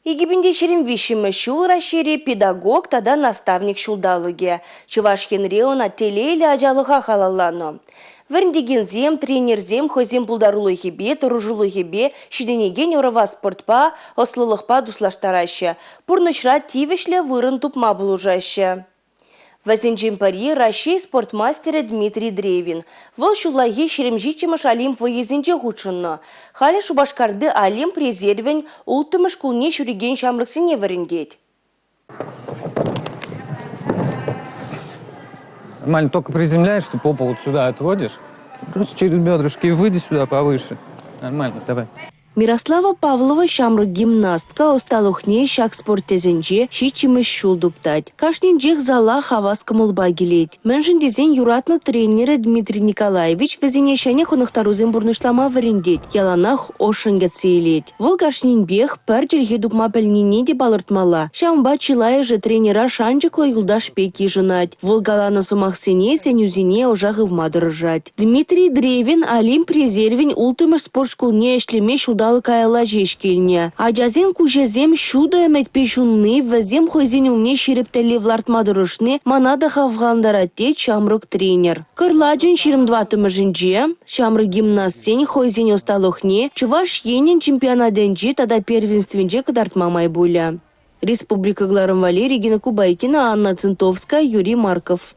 Игибинде шерим вишимы шул рашири педагог тада наставник шулдалыге. Чувашхен реона телейлі ажалыға халаллану. Віріндегензем, тренерзем, хозем пулдарулыгебе, туружулыгебе, шиденеген орова спортпа, ослылықпа дуслаштарашы. Пурнышра тивішлі вырын тупма булужашы. Вазенжем пари Россия спортмастера Дмитрий Древин. Вол шуллаги шеремжичимыш Олимп выезенже худшынны. Халі Шубашкарды Олимп резервен ултымыш кулне шүреген шамрыксыне варендет. Нормально, только приземляешься, попу вот сюда отводишь. Просто через бедрышки выйди сюда повыше. Нормально, давай. Мирослава Павлова шамрык гимнастка осталухне шак спорттезенже шичимыш шулдуптать. Кашнинжех зала хаваска мулба келет. Мэнжин дезен юратны тренера Дмитрий Николаевич везенешане хонықтарузен бурнышлама варендет. Яланах ошынга цейлет. Вол кашнинбех пär jelге дупма пельнине де балыртмала. Шамба чилая же тренера шанчыклы юлдаш пеки жынать. Вол галана сумахсене сенюзине ожағы вмадырыжать. Дмитрий Древин Олимп резервен ултымыш спортшкулне эшлеме шулдалы кайла жешкелне. Ажазен кужезем шуда эмет пешунны вазем хойзенюмне ширептелі влартмадырышны манада хавгандарате чамрык тренер. Кырладжын 22 жинже, чамрык гимнастсен хойзен осталухне, чуваш енен чемпионаденже тада первенственже кадартмамай буля. Республика Гларым Валерий, Регина Кубайкина, Анна Центовская, Юрий Марков.